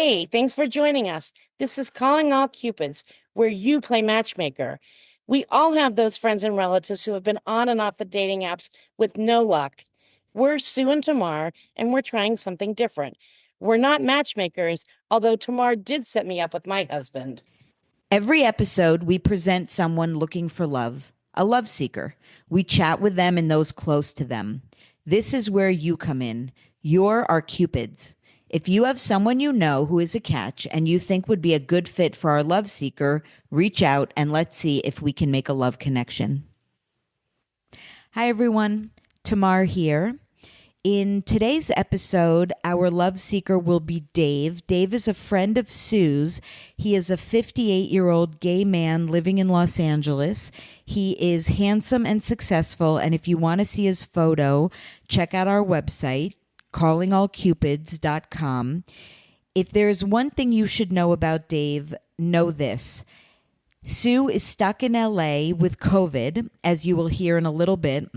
Hey, thanks for joining us. This is Calling All Cupids, where you play matchmaker. We all have those friends and relatives who have been on and off the dating apps with no luck. We're Sue and Tamar, and we're trying something different. We're not matchmakers, although Tamar did set me up with my husband. Every episode, we present someone looking for love, a love seeker. We chat with them and those close to them. This is where you come in. You're our Cupids. If you have someone you know who is a catch and you think would be a good fit for our love seeker, reach out and let's see if we can make a love connection. Hi, everyone. Tamar here. In today's episode, our love seeker will be Dave. Dave is a friend of Sue's. He is a 58-year-old gay man living in Los Angeles. He is handsome and successful, and if you want to see his photo, check out our website, callingallcupids.com. If there's one thing you should know about Dave, know this. Sue is stuck in LA with COVID, as you will hear in a little bit.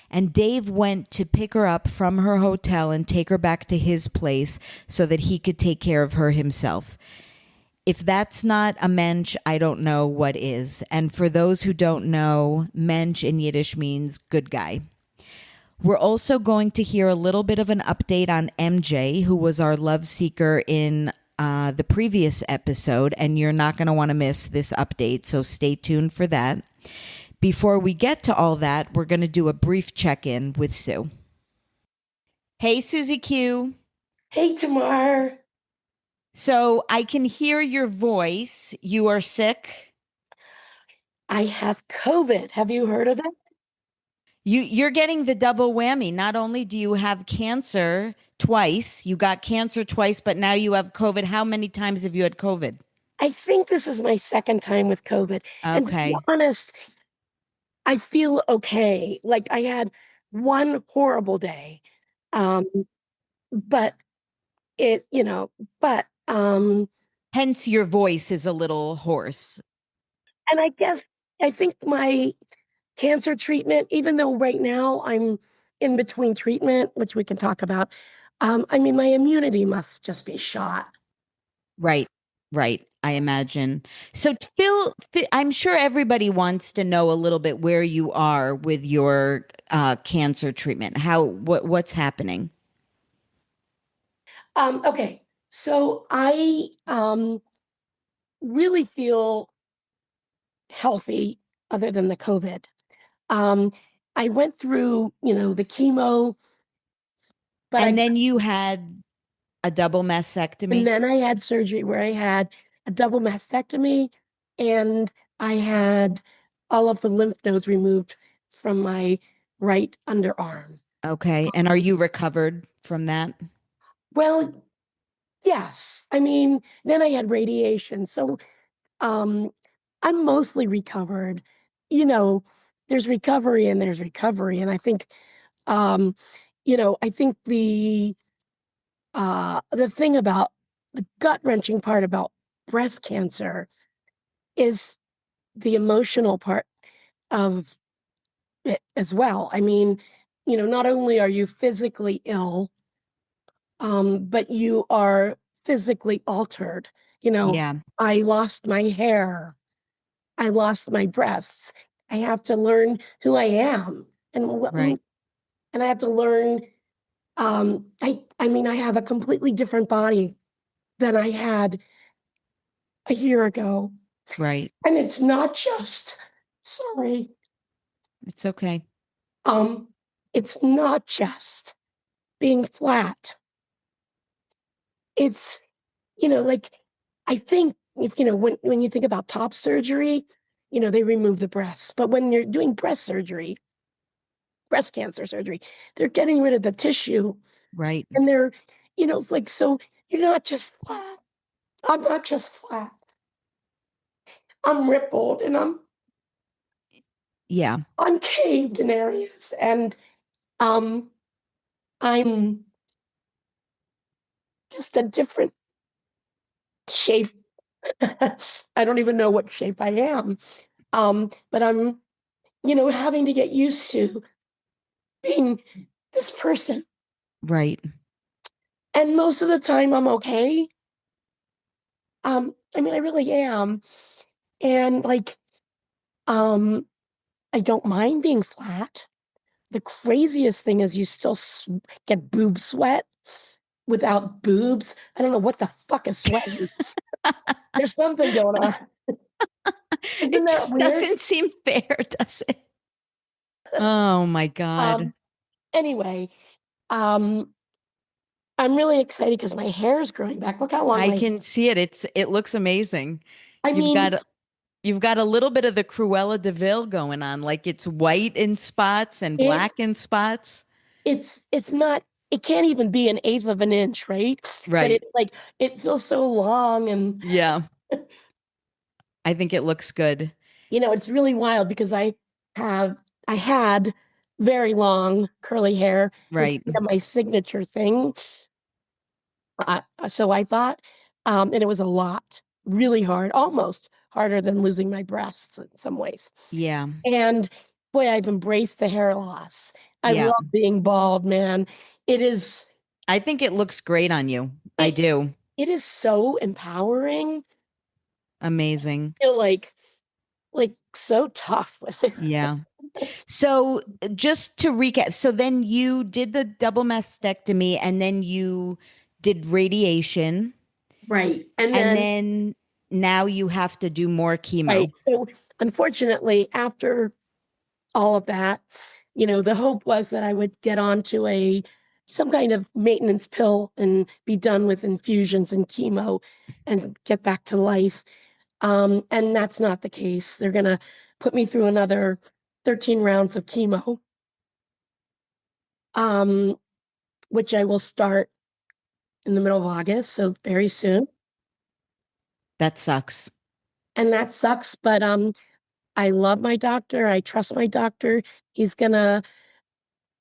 And Dave went to pick her up from her hotel and take her back to his place so that he could take care of her himself. If that's not a mensch, I don't know what is. And for those who don't know, mensch in Yiddish means good guy. We're also going to hear a little bit of an update on MJ, who was our love seeker in the previous episode, and you're not going to want to miss this update, so stay tuned for that. Before we get to all that, we're going to do a brief check-in with Sue. Hey, Susie Q. Hey, Tamar. So I can hear your voice. You are sick? I have COVID. Have you heard of it? You're getting the double whammy. Not only do you have cancer twice, you got cancer twice, but now you have COVID. How many times have you had COVID? I think this is my second time with COVID. And to be Okay. honest, I feel okay. Like I had one horrible day. Um, but it, you know, but Hence your voice is a little hoarse. and I think my cancer treatment, even though right now I'm in between treatment, which we can talk about, I mean my immunity must just be shot. Right, right. I imagine. So, Phil, I'm sure everybody wants to know a little bit where you are with your cancer treatment. What's happening? Okay, so I really feel healthy other than the COVID. Um, I went through, the chemo, but And then you had a double and mastectomy. then I had surgery where I had a double mastectomy and I had all of the lymph nodes removed from my right underarm. Okay. And are you recovered from that? Well, yes. I mean, then I had radiation. So um I'm mostly recovered. You know, there's recovery and there's recovery. And I think um, I think the thing about the gut-wrenching part about breast cancer is the emotional part of it as well. I mean, not only are you physically ill, but you are physically altered. You know, Yeah. I lost my hair, I lost my breasts. I have to learn who I am, and Right. and I have to learn. I mean, I have a completely different body than I had a year ago, Right. and it's not just. Sorry. It's okay. Um, it's not just being flat. It's, like I think if when you think about top surgery, they remove the breasts. But when you're doing breast surgery, breast cancer surgery, they're getting rid of the tissue Right. and they're, it's like so you're not just flat. I'm not just flat. I'm rippled and Yeah. I'm caved in areas and um I'm just a different shape. I don't even know what shape I am. But I'm, having to get used to being this person. Right. And most of the time I'm okay. I mean, I really am. And like, um, I don't mind being flat. The craziest thing is you still get boob sweat without boobs. I don't know what the fuck a sweat is. There's something going on. Isn't It that just weird? doesn't seem fair, does it? Oh my God. Um, anyway, um, I'm really excited because my hair is growing back. Look how long I my, can see it. It looks amazing. I You've mean, got you've got a little bit of the Cruella de Vil going on, like it's white in spots and it black in spots. it's not, it can't even be an eighth of an inch, right? But Right. it's like it feels so long, and Yeah. I think it looks good. it's really wild because have I had very long curly hair. It was Right. kind of my signature thing. So I thought, and it was a lot, really hard, almost harder than losing my breasts in some ways. Yeah. And boy, I've embraced the hair loss. I Yeah. love being bald, man. It is I think it looks great on you. I it do. it is so empowering. Amazing. I feel like so tough with it. Yeah. So just to recap, so then you did the double mastectomy and then you did radiation Right. And and then, then now you have to do more right. chemo. So unfortunately, after all of that, the hope was that I would get onto some kind of maintenance pill and be done with infusions and chemo and get back to life. And that's not the case. They're gonna put me through another 13 rounds of chemo, um, which I will start in the middle of August, so very soon. That sucks. And that sucks, but I love my doctor. I trust my doctor. He's gonna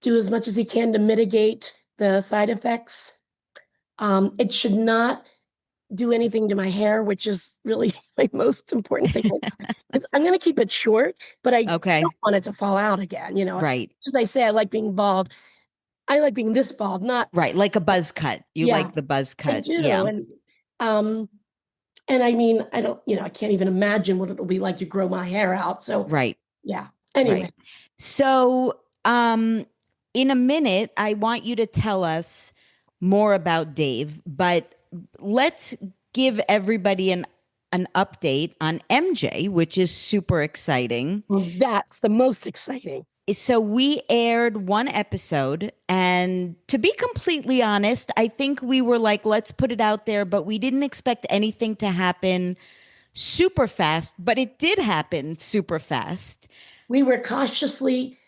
do as much as he can to mitigate the side effects. It should not do anything to my hair, which is really my most important thing. Because I'm going to keep it short, but I Okay. don't want it to fall out again. Right. As I say, I like being bald. I like being this bald, not, Right. Like a buzz cut. You yeah, like the buzz I cut. do. Yeah. Um, and I mean, I don't, I can't even imagine what it'll be like to grow my hair out. So, Right. yeah. Right. Anyway, So, in a minute, I want you to tell us more about Dave, but let's give everybody an update on MJ, which is super exciting. well, that's the most exciting. So we aired one episode, and to be completely honest, I think we were like, let's put it out there, but we didn't expect anything to happen super fast, but it did happen super fast. We were cautiously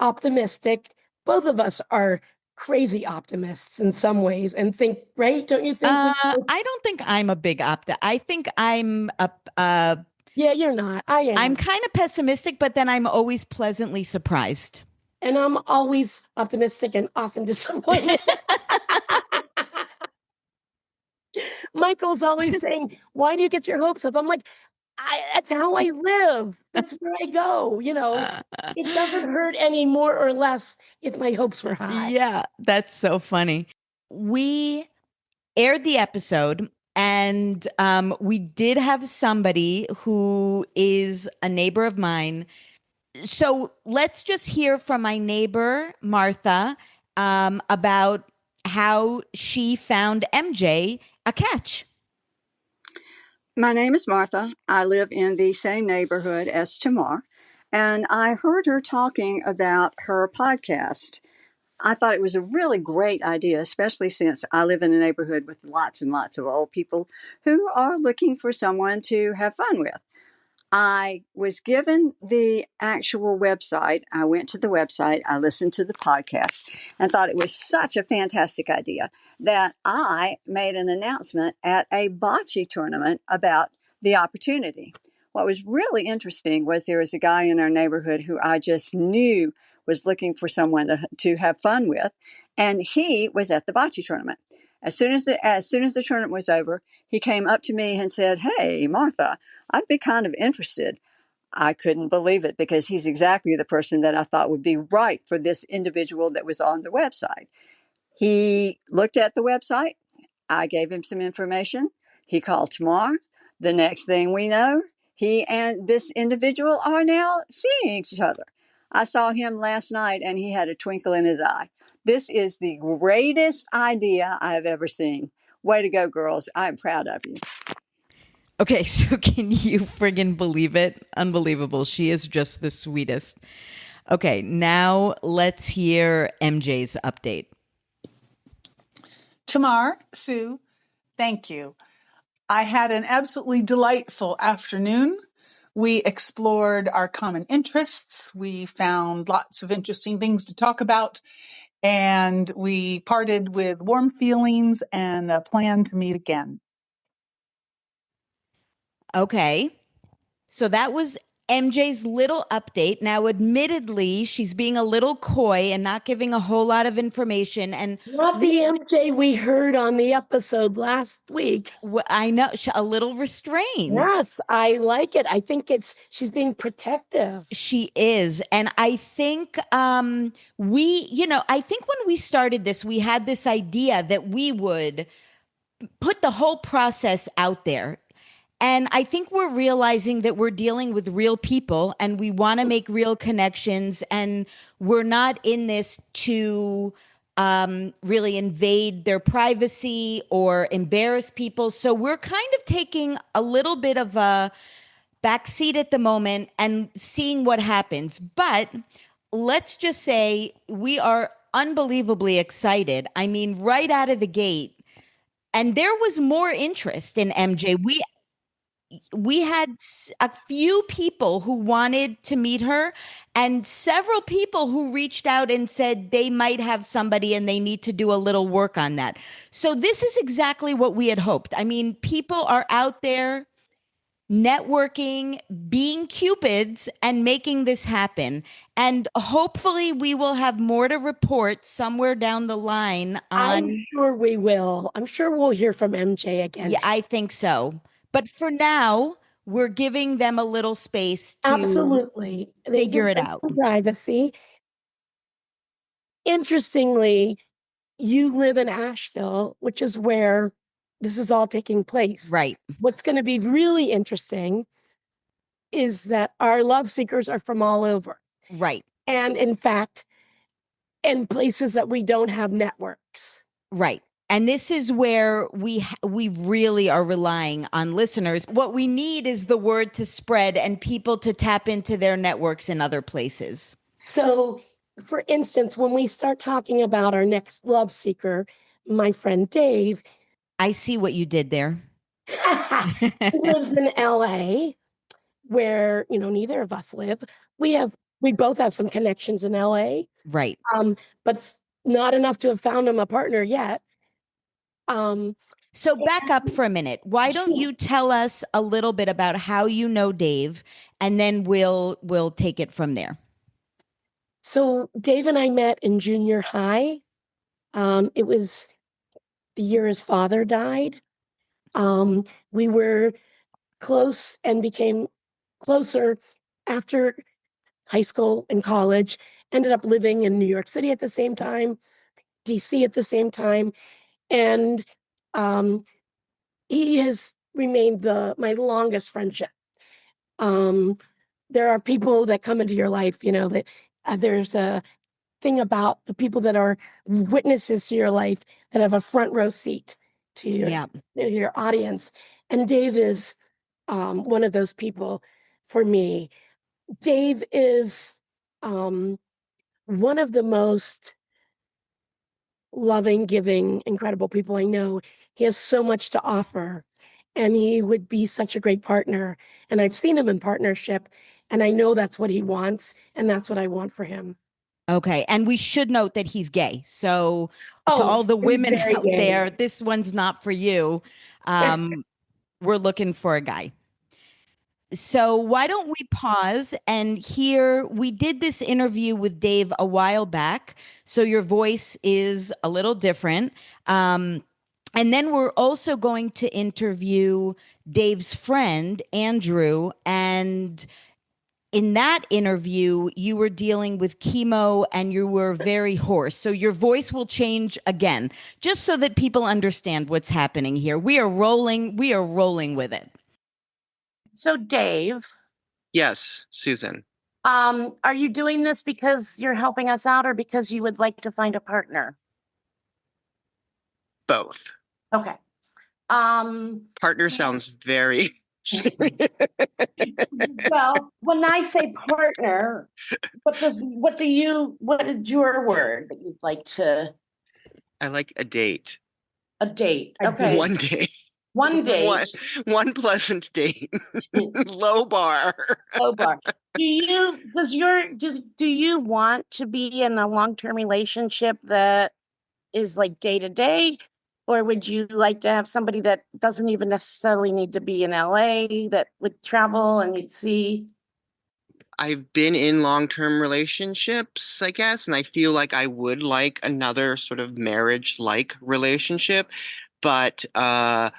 optimistic. Both of us are crazy optimists in some ways and think, right? Don't you think I don't think I'm a big I think yeah, you're not. I I'm am. kind of pessimistic, but then I'm always pleasantly surprised. And I'm always optimistic and often disappointed. Michael's always saying, why do you get your hopes up? I'm like, that's how I live. That's where I go. It doesn't hurt any more or less if my hopes were high. Yeah, that's so funny. We aired the episode, and we did have somebody who is a neighbor of mine. So let's just hear from my neighbor, Martha, about how she found MJ a catch. My name is Martha. I live in the same neighborhood as Tamar, and I heard her talking about her podcast. I thought it was a really great idea, especially since I live in a neighborhood with lots and lots of old people who are looking for someone to have fun with. I was given the actual website. I went to the website, I listened to the podcast, and thought it was such a fantastic idea that I made an announcement at a bocce tournament about the opportunity. What was really interesting was there was a guy in our neighborhood who I just knew was looking for someone to have fun with, and he was at the bocce tournament. As soon as the tournament was over, he came up to me and said, "Hey, Martha, I'd be kind of interested." I couldn't believe it because he's exactly the person that I thought would be right for this individual that was on the website. He looked at the website. I gave him some information. He called Tamar. The next thing we know, he and this individual are now seeing each other. I saw him last night and he had a twinkle in his eye. This is the greatest idea I have ever seen. Way to go, girls. I'm proud of you. Okay, so can you friggin' believe it? Unbelievable. She is just the sweetest. Okay, now let's hear MJ's update. Tamar, Sue, thank you. I had an absolutely delightful afternoon. We explored our common interests. We found lots of interesting things to talk about. And we parted with warm feelings and a plan to meet again. Okay. So that was MJ's little update. Now, admittedly, she's being a little coy and not giving a whole lot of information. And Not the MJ we heard on the episode last week. I know a little restrained. Yes, I like it. I think she's being protective. She is. And I think I think when we started this, we had this idea that we would put the whole process out there. And I think we're realizing that we're dealing with real people and we want to make real connections. And we're not in this to really invade their privacy or embarrass people. So we're kind of taking a little bit of a backseat at the moment and seeing what happens. But let's just say we are unbelievably excited. I mean, right out of the gate. And there was more interest in MJ. We had a few people who wanted to meet her and several people who reached out and said they might have somebody and they need to do a little work on that. So this is exactly what we had hoped. I mean, people are out there networking, being cupids, and making this happen. And hopefully we will have more to report somewhere down the line on. I'm sure we will. I'm sure we'll hear from MJ again. Yeah, I think so. But for now, we're giving them a little space to Absolutely. They figure it deserve out. some privacy. Interestingly, you live in Asheville, which is where this is all taking place. Right. What's going to be really interesting is that our love seekers are from all over. Right. And in fact, in places that we don't have networks. Right. And this is where we really are relying on listeners. What we need is the word to spread and people to tap into their networks in other places. So, for instance, when we start talking about our next love seeker, my friend Dave. I see what you did there. He lives in LA, where, neither of us live. We both have some connections in LA. Right. But not enough to have found him a partner yet. So back up for a minute. Why don't you tell us a little bit about how you know Dave, and then we'll take it from there. So Dave and I met in junior high. It was the year his father died. We were close and became closer after high school and college. Ended up living in New York City at the same time, DC at the same time. And he has remained my longest friendship. There are people that come into your life, that there's a thing about the people that are witnesses to your life that have a front row seat to your audience. And Dave is one of those people for me. Dave is one of the most loving, giving, incredible people I know. He has so much to offer, and he would be such a great partner. And I've seen him in partnership, and I know that's what he wants, and that's what I want for him. Okay. And we should note that he's gay. So to all the women out there, this one's not for you. We're looking for a guy. So why don't we pause and hear, we did this interview with Dave a while back, so your voice is a little different. And then we're also going to interview Dave's friend, Andrew, and in that interview, you were dealing with chemo and you were very hoarse. So your voice will change again, just so that people understand what's happening here. We are rolling with it. So, Dave, Yes, Susan. are you doing this because you're helping us out or because you would like to find a partner? Both. Okay. Partner sounds very Well, when I say partner, what is your word that you'd like to, I like a date. a date? A Okay. One date. One date. One pleasant date. Low bar. Low bar. Do you want to be in a long-term relationship that is like day to day? Or would you like to have somebody that doesn't even necessarily need to be in LA, that would travel and you'd see? I've been in long-term relationships, I guess, and I feel like I would like another sort of marriage-like relationship, but I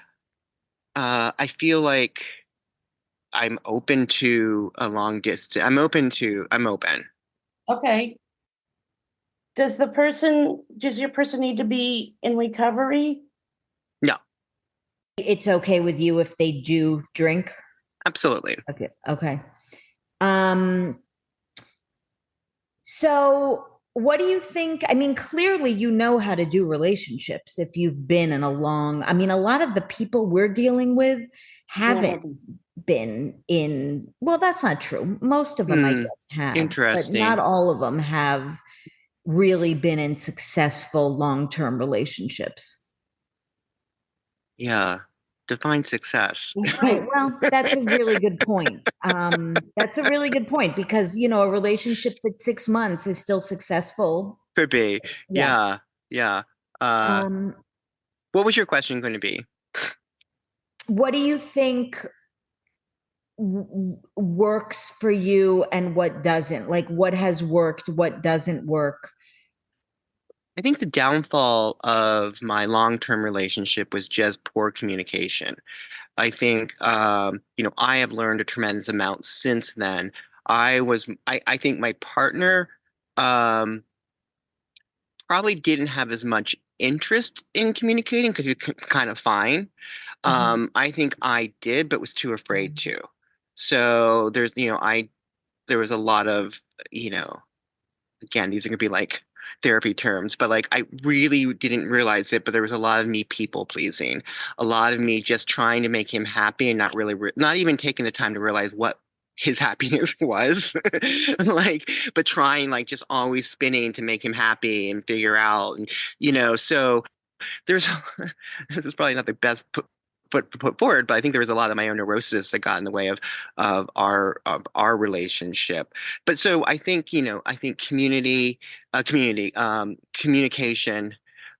feel like I'm open to a long distance. I'm open. Okay. Does your person need to be in recovery? No, It's okay with you if they do drink? absolutely. Okay. Okay. So what do you think? I mean, clearly you know how to do relationships if you've been in a lot of the people we're dealing with haven't been in, well, that's not true. Most of them, I guess, have, but Interesting. not all of them have really been in successful long-term relationships. Yeah. Define success. Right. Well, that's a really good point. That's a really good point because, a relationship that's 6 months is still successful. Could be. Yeah. Yeah. Yeah. What was your question going to be? What do you think works for you and what doesn't? Like what has worked, what doesn't work? I think the downfall of my long-term relationship was just poor communication. I think, I have learned a tremendous amount since then. I think my partner, um, probably didn't have as much interest in communicating because he was kind of fine. I think I did, but was too afraid to. So there was a lot of, you know, again, these are gonna be like therapy terms, but like I really didn't realize it, but there was a lot of me people pleasing, a lot of me just trying to make him happy and not really, not even taking the time to realize what his happiness was, like, but trying like just always spinning to make him happy and figure out, and so there's this is probably not the best put forward, but I think there was a lot of my own neurosis that got in the way of our relationship. But so I think communication.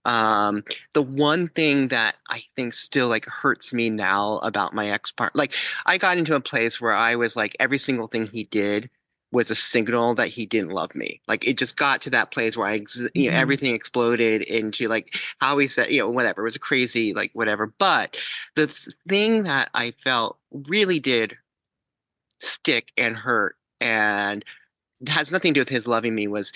The one thing that I think still like hurts me now about my ex partner, like I got into a place where I was like every single thing he did was a signal that he didn't love me. Like it just got to that place where everything exploded into like how he said, whatever. It was a crazy, like whatever. But the thing that I felt really did stick and hurt and has nothing to do with his loving me was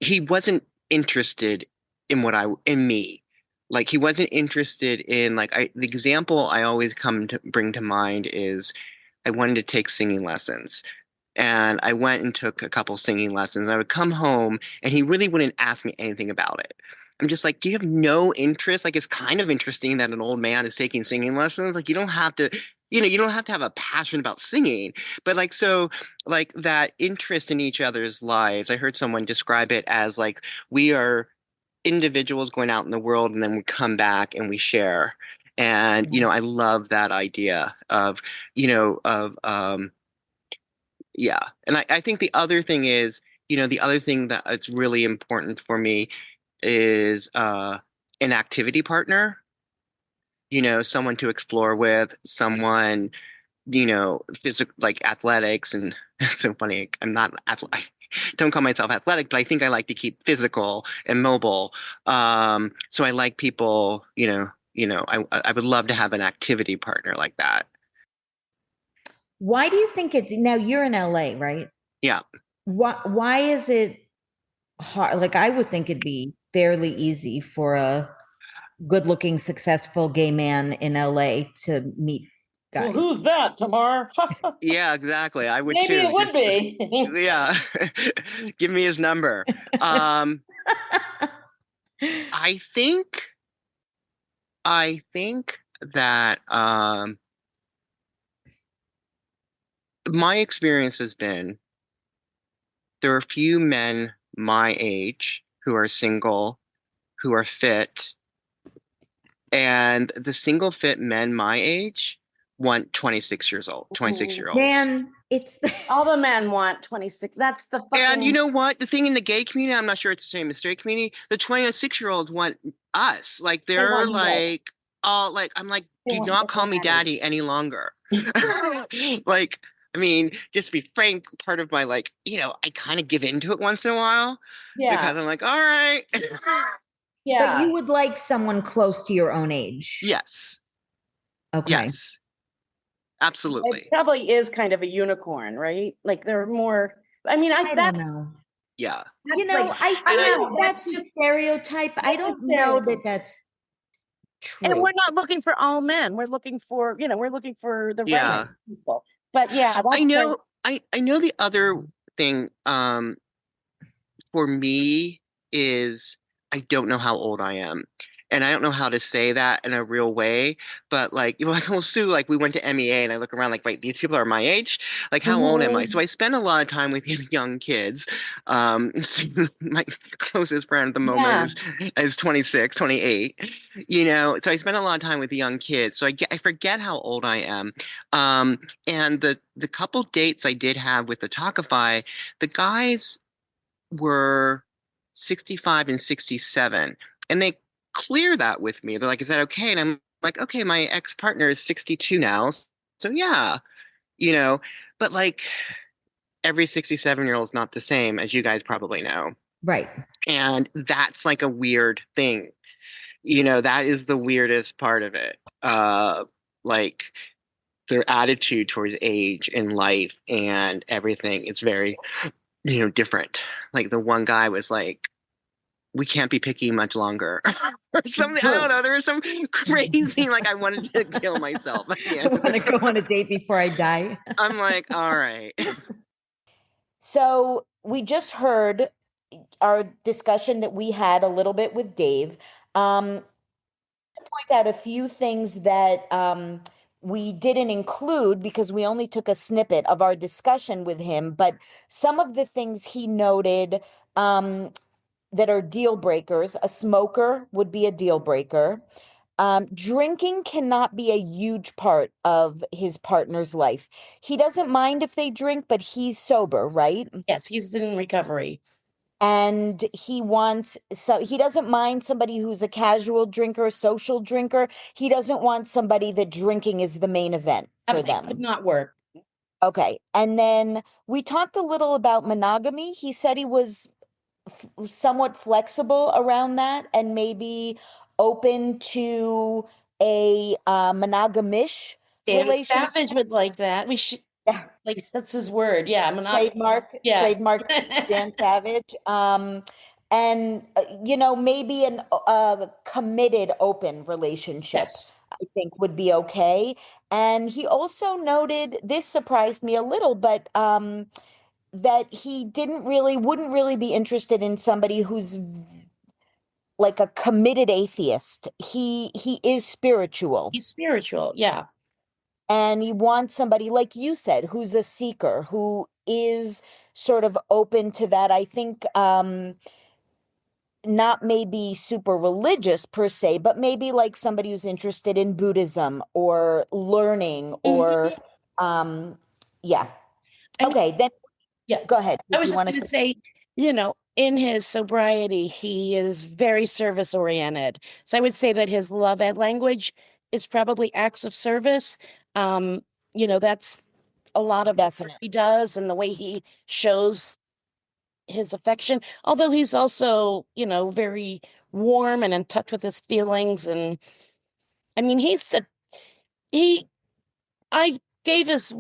he wasn't interested in me. Like he wasn't interested in the example I always come to bring to mind is I wanted to take singing lessons. And I went and took a couple singing lessons. I would come home and he really wouldn't ask me anything about it. I'm just like, do you have no interest? Like, it's kind of interesting that an old man is taking singing lessons. Like, you don't have to have a passion about singing, but like that interest in each other's lives. I heard someone describe it as like we are individuals going out in the world and then we come back and we share. And, I love that idea of, yeah. And I think the other thing is, the other thing that it's really important for me is an activity partner, someone to explore with, someone, physical, like athletics. And it's so funny. I'm not athletic. Don't call myself athletic, but I think I like to keep physical and mobile. So I like people, I would love to have an activity partner like that. Why do you think it's now you're in LA, right? Yeah. Why is it hard? Like I would think it'd be fairly easy for a good-looking, successful gay man in LA to meet Well, guys. who's that, Tamar? Yeah, exactly. I would Maybe too. it would be. Yeah. Give me his number. I think that my experience has been there are a few men my age who are single, who are fit, and the single fit men my age want 26-year-olds. Man, it's All the men want 26. That's the fucking. And you know what? The thing in the gay community, I'm not sure it's the same as straight community. The 26-year-olds want us. Like they're want you. like, oh, like I'm like, They do want not the call me daddy. daddy any longer. Like, I mean, just to be frank, part of my like, I kind of give into it once in a while because I'm like, all right. But you would like someone close to your own age. Yes. Okay. Yes. Absolutely. It probably is kind of a unicorn, right? Like they're more. I mean, I don't know. Yeah. You know, like, I and feel that's a stereotype. I don't know that that's true. and we're not looking for all men. We're looking for, we're looking for the Yeah. right people. But yeah, that's I know. I know the other thing for me is I don't know how old I am. And I don't know how to say that in a real way, but like, like, well, Sue, like we went to MEA and I look around like, wait, these people are my age? Like, how old am I? So I spend a lot of time with young kids. So my closest friend at the moment is 26, 28, so I spend a lot of time with the young kids. So I forget how old I am. And the couple dates I did have with the Talkify, the guys were 65 and 67. And they clear that with me. They're like, is that okay? And I'm like, okay, my ex-partner is 62 now. So yeah, but like every 67-year-old is not the same, as you guys probably know. Right. And that's like a weird thing. That is the weirdest part of it. Like their attitude towards age and life and everything. It's very, different. Like the one guy was like, we can't be picky much longer or something. I don't know. There was some crazy, like I wanted to kill myself at the end. I want to go on a date before I die. I'm like, all right. So we just heard our discussion that we had a little bit with Dave. To point out a few things that we didn't include because we only took a snippet of our discussion with him, but some of the things he noted that are deal breakers. A smoker would be a deal breaker. Drinking cannot be a huge part of his partner's life. He doesn't mind if they drink, but he's sober, right? Yes, he's in recovery. And he doesn't mind somebody who's a casual drinker, social drinker. He doesn't want somebody that drinking is the main event for them. Would not work. Okay. And then we talked a little about monogamy. He said he was somewhat flexible around that and maybe open to a monogamish Dan relationship. Savage would like that. We should, like, that's his word. Yeah. Trademark Dan Savage. And, maybe a committed open relationship, Yes. I think would be okay. And he also noted, this surprised me a little, but that he wouldn't really be interested in somebody who's like a committed atheist. He is spiritual. He's spiritual. Yeah. And he wants somebody, like you said, who's a seeker, who is sort of open to that. I think not maybe super religious per se, but maybe like somebody who's interested in Buddhism or learning or yeah. Okay, then go ahead. I was just going to say, in his sobriety, he is very service oriented. So I would say that his love language is probably acts of service. That's a lot of what he does and the way he shows his affection. Although he's also, very warm and in touch with his feelings. And I mean, I Dave is,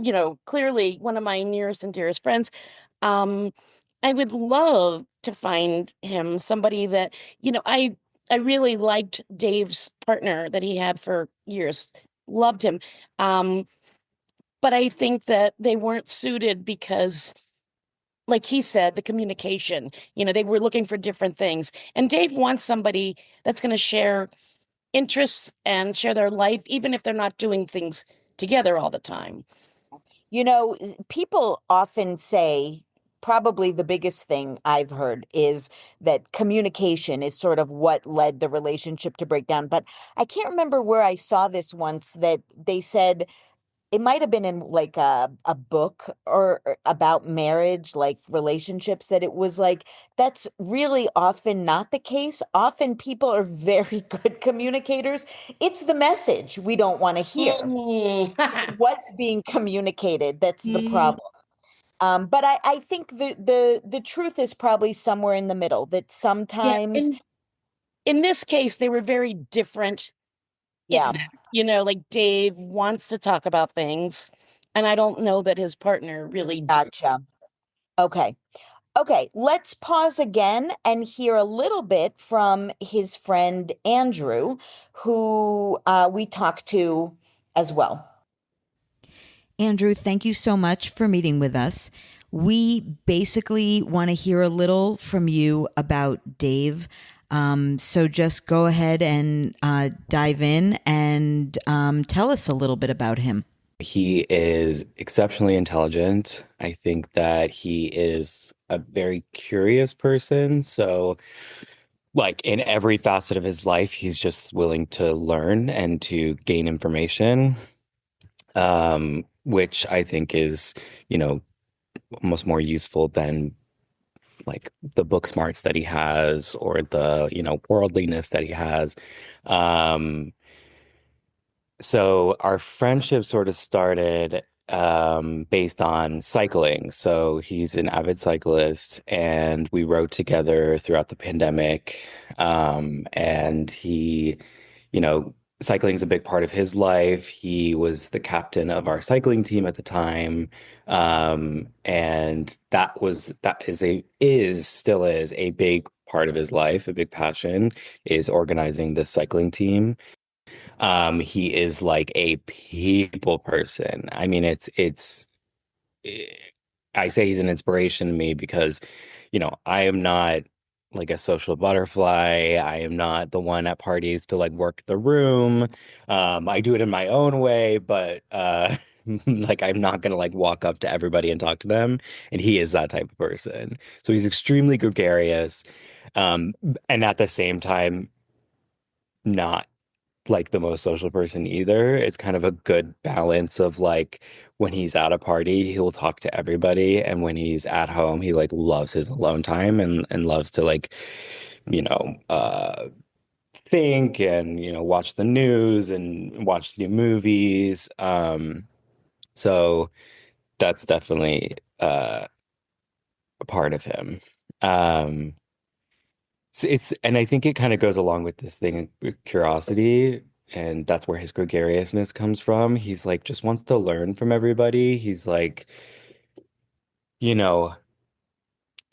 clearly one of my nearest and dearest friends. Um, I would love to find him somebody that, I really liked Dave's partner that he had for years. Loved him. Um, but I think that they weren't suited because, like he said, the communication, they were looking for different things. And Dave wants somebody that's going to share interests and share their life, even if they're not doing things together all the time. People often say probably the biggest thing I've heard is that communication is sort of what led the relationship to break down. But I can't remember where I saw this once that they said it might have been in like a book or about marriage, like relationships, that it was like that's really often not the case. Often people are very good communicators. It's the message we don't want to hear. What's being communicated, that's the Mm. problem. But I think the truth is probably somewhere in the middle, that Yeah, sometimes, in this case, they were very different in yeah, that, like Dave wants to talk about things, and I don't know that his partner really did. gotcha. Okay. Okay, let's pause again and hear a little bit from his friend Andrew, who we talked to as well. Andrew, thank you so much for meeting with us. We basically want to hear a little from you about Dave. So just go ahead and dive in and tell us a little bit about him. He is exceptionally intelligent. I think that he is a very curious person. So, like in every facet of his life, he's just willing to learn and to gain information, which I think is, you know, almost more useful than like the book smarts that he has or the, worldliness that he has. Um, So our friendship sort of started based on cycling. So he's an avid cyclist, and we rode together throughout the pandemic. And cycling is a big part of his life. He was the captain of our cycling team at the time. And still is a big part of his life, a big passion is organizing the cycling team. He is like a people person. I mean, eh, I say he's an inspiration to me because, I am not like a social butterfly. I am not the one at parties to like work the room. I do it in my own way, but like I'm not gonna like walk up to everybody and talk to them. And he is that type of person. So he's extremely gregarious, um, and at the same time, not like the most social person either. It's kind of a good balance of like when he's at a party, he'll talk to everybody, and when he's at home, he like loves his alone time and loves to like, you know, think and watch the news and watch new movies. So that's definitely a part of him. Um, So and I think it kind of goes along with this thing with curiosity, and that's where his gregariousness comes from. He's like just wants to learn from everybody. He's like, you know,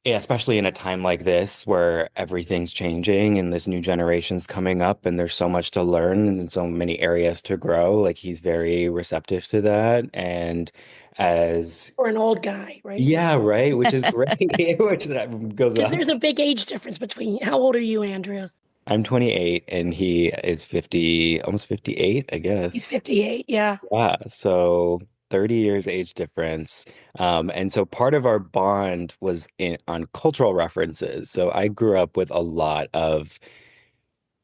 yeah, especially in a time like this where everything's changing and this new generation's coming up and there's so much to learn and so many areas to grow. Like he's very receptive to that. And as Or an old guy, right? yeah, right, which is great, which that goes Because up. there's a big age difference between. How old are you, Andrew? I'm 28 and he is 50, almost 58, I He's guess. 58. Yeah. Yeah, so 30 years age difference. And so part of our bond was on cultural references. So I grew up with a lot of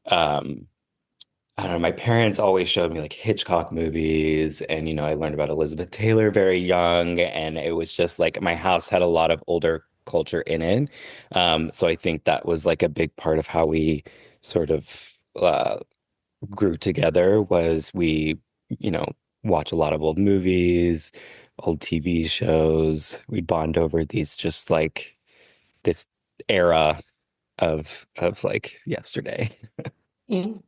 um I don't know, my parents always showed me like Hitchcock movies and I learned about Elizabeth Taylor very young, and it was just like my house had a lot of older culture in it. So I think that was like a big part of how we sort of grew together was we, you know, watch a lot of old movies, old TV shows. We bond over these just like this era of like yesterday. Mm.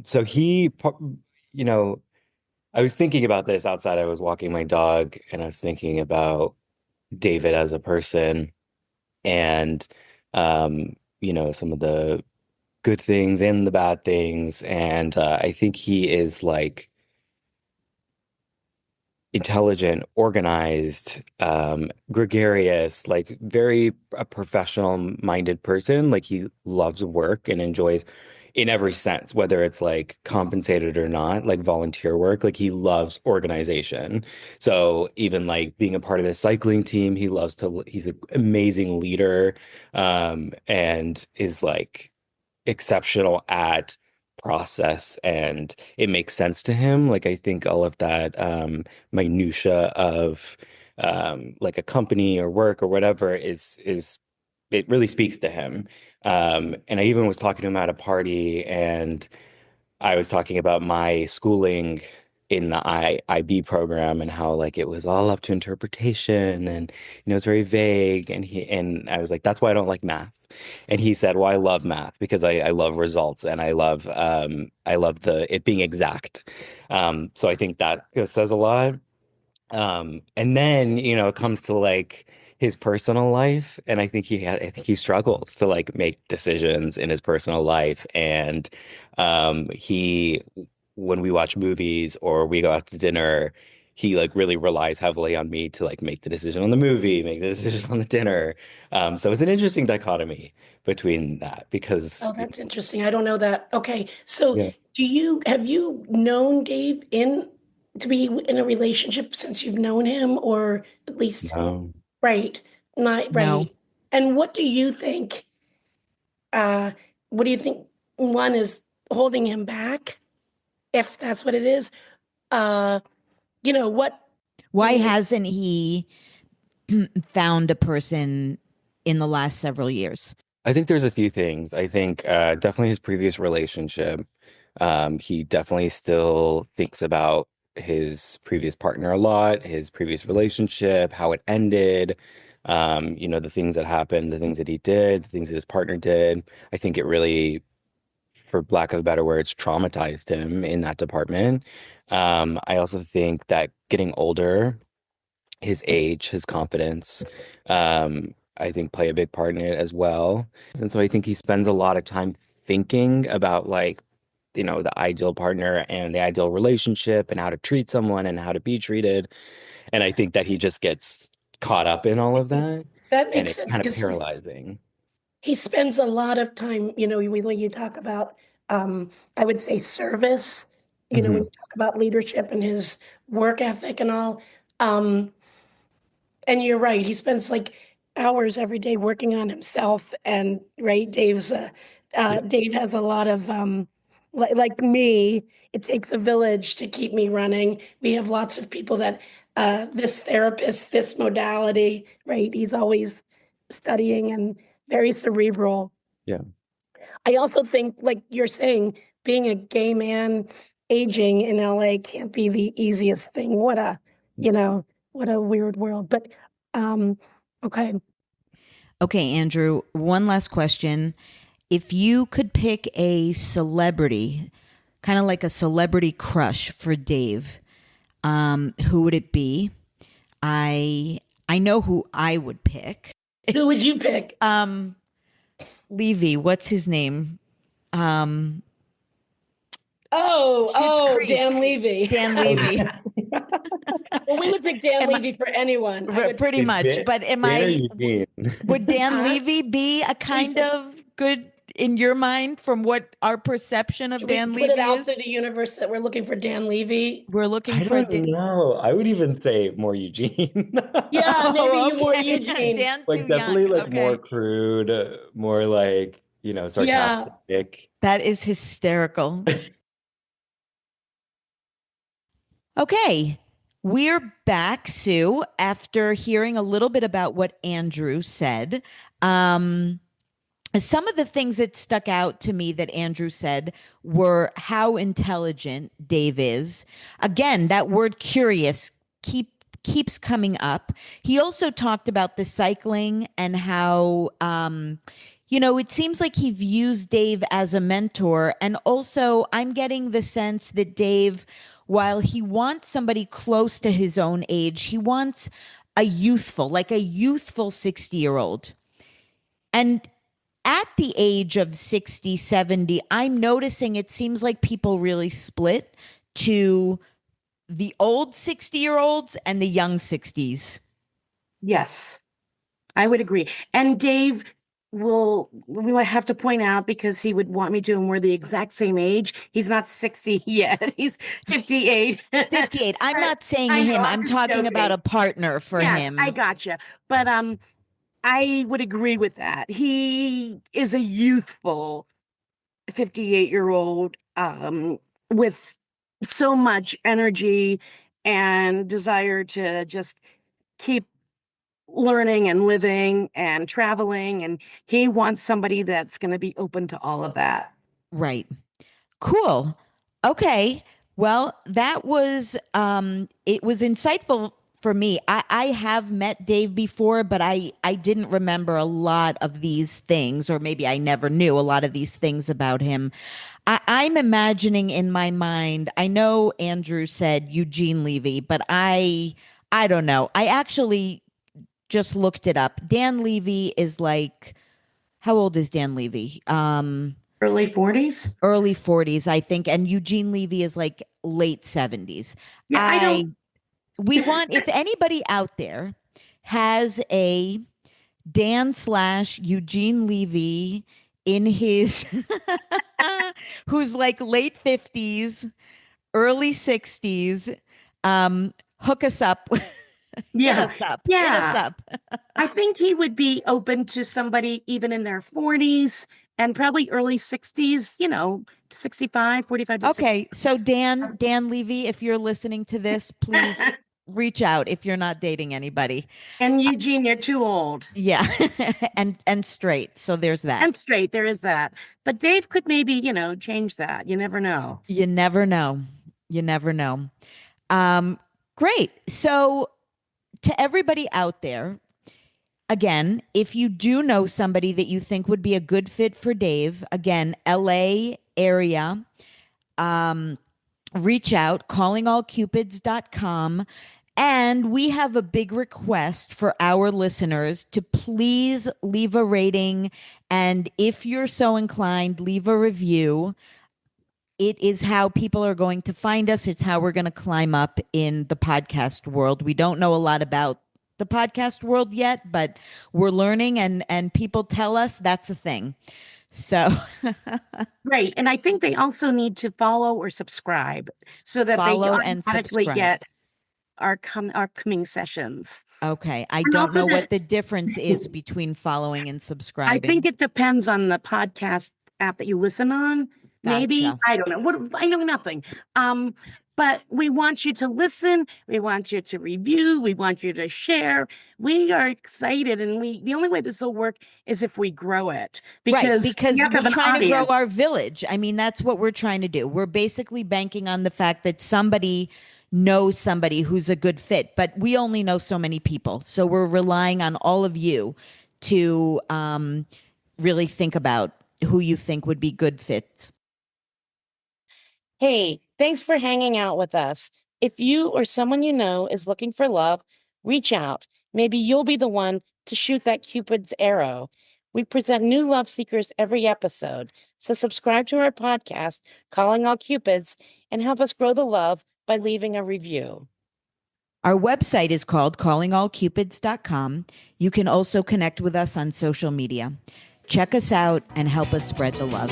So he, you know, I was thinking about this outside. I was walking my dog and I was thinking about David as a person and some of the good things and the bad things. And I think he is like intelligent, organized, gregarious, like very a professional minded person. Like he loves work and enjoys in every sense, whether it's like compensated or not, like volunteer work, like he loves organization. So even like being a part of the cycling team, he's an amazing leader, and is like exceptional at process and it makes sense to him. Like I think all of that minutia of like a company or work or whatever is it really speaks to him. And I even was talking to him at a party and I was talking about my schooling in the IB program and how like it was all up to interpretation and it's very vague and I was like that's why I don't like math. And he said, "Well, I love math because I love results and I love the it being exact." So I think that says a lot. And then, it comes to like his personal life, and I think he struggles to like make decisions in his personal life. And he when we watch movies or we go out to dinner, he like really relies heavily on me to like make the decision on the movie, make the decision on the dinner. So it's an interesting dichotomy between that because Oh, that's interesting. I don't know that. Okay. So yeah, have you known Dave to be in a relationship since you've known him, or at least, no. right, not No. right. And uh, what do you think one is holding him back, if that's what it is? Uh, what, Why hasn't he found a person in the last several years? I think there's a few things. I think definitely his previous relationship. He definitely still thinks about his previous partner a lot, his previous relationship, how it ended, the things that happened, the things that he did, the things that his partner did. I think it really, for lack of better words, traumatized him in that department. I also think that getting older, his age, his confidence, I think play a big part in it as well. And so I think he spends a lot of time thinking about like, the ideal partner and the ideal relationship and how to treat someone and how to be treated. And I think that he just gets caught up in all of that that and makes it's sense kind of because paralyzing. he spends a lot of time, when you talk about, I would say service, when Hmm. you talk about leadership and his work ethic and all. Um, and you're right, he spends like hours every day working on himself. And right, Yeah. Dave has a lot of, like me, it takes a village to keep me running. We have lots of people that, this therapist, this modality, right? He's always studying and very cerebral. Yeah. I also think, like you're saying, being a gay man aging in LA can't be the easiest thing. You know, what a weird world. But um, okay. Okay, Andrew, one last question. If you could pick a celebrity, kind of like a celebrity crush for Dave, who would it be? I know who I would pick. Who would you pick? Levy, what's his name? Um, Schitt's Creek. Dan Levy. Dan Oh, Levy. Well, we would pick Dan Am I- Levy for anyone. I would. Pretty much. But Dan or Eugene? would Dan Huh? Levy be a kind of good in your mind from what our perception of Should we Dan put it Levy out is? to the universe that we're looking for Dan Levy? We're looking I for a don't know. I would even say more Eugene. Yeah, maybe Oh, you more okay. Eugene. Dan too Like young. definitely like more Okay. crude, more like, Yeah. sarcastic. That is hysterical. Okay. We're back, Sue, after hearing a little bit about what Andrew said. Some of the things that stuck out to me that Andrew said were how intelligent Dave is. Again, that word curious keeps coming up. He also talked about the cycling and how it seems like he views Dave as a mentor. And also, I'm getting the sense that Dave while he wants somebody close to his own age, he wants a youthful 60-year-old. And at the age of 60, 70, I'm noticing it seems like people really split to the old 60-year-olds and the young 60s. Yes, I would agree. And Dave we might have to point out, because he would want me to, and we're the exact same age. He's not 60 yet. He's 58. 58. I'm not saying I know, him. I'm I'm just talking about joking. a partner for Yes, him. I gotcha. But I would agree with that. He is a youthful 58-year-old with so much energy and desire to just keep learning and living and traveling, and he wants somebody that's going to be open to all of that. Right. Cool. Okay. Well, that was it was insightful for me. I have met Dave before, but I didn't remember a lot of these things, or maybe I never knew a lot of these things about him. I'm imagining in my mind, I know Andrew said Eugene Levy, but I don't know. I actually just looked it up. Dan Levy is like, how old is Dan Levy? Early 40s. Early 40s, I think, and Eugene Levy is like late 70s. Yeah, I don't. We want, if anybody out there has a Dan/Eugene Levy in his who's like late 50s, early 60s, hook us up. Yeah, Hit us up. yeah. Hit us up. I think he would be open to somebody even in their 40s and probably early 60s, 65, 45 to 60. Okay, so Dan Levy, if you're listening to this, please reach out if you're not dating anybody. And Eugene, you're too old. Yeah. and straight. So there's that. And straight, there is that. But Dave could maybe, change that. You never know. You never know. You never know. Great. So to everybody out there, again, if you do know somebody that you think would be a good fit for Dave, again, LA area, reach out, callingallcupids.com. And we have a big request for our listeners to please leave a rating. And if you're so inclined, leave a review. It is how people are going to find us. It's how we're going to climb up in the podcast world. We don't know a lot about the podcast world yet, but we're learning, and people tell us that's a thing. So Right. And I think they also need to follow or subscribe so that they automatically get our coming sessions. Okay. I And don't also know what the difference is between following and I subscribing. think it depends on the podcast app that you listen on. Maybe. Gotcha. I don't know. I know nothing. But we want you to listen. We want you to review. We want you to share. We are excited, and the only way this will work is if we grow it. Because we have we're an trying to grow audience. our village. I mean, that's what we're trying to do. We're basically banking on the fact that somebody knows somebody who's a good fit, but we only know so many people. So we're relying on all of you to really think about who you think would be good fits. Hey, thanks for hanging out with us. If you or someone you know is looking for love, reach out. Maybe you'll be the one to shoot that Cupid's arrow. We present new love seekers every episode. So subscribe to our podcast, Calling All Cupids, and help us grow the love by leaving a review. Our website is called callingallcupids.com. You can also connect with us on social media. Check us out and help us spread the love.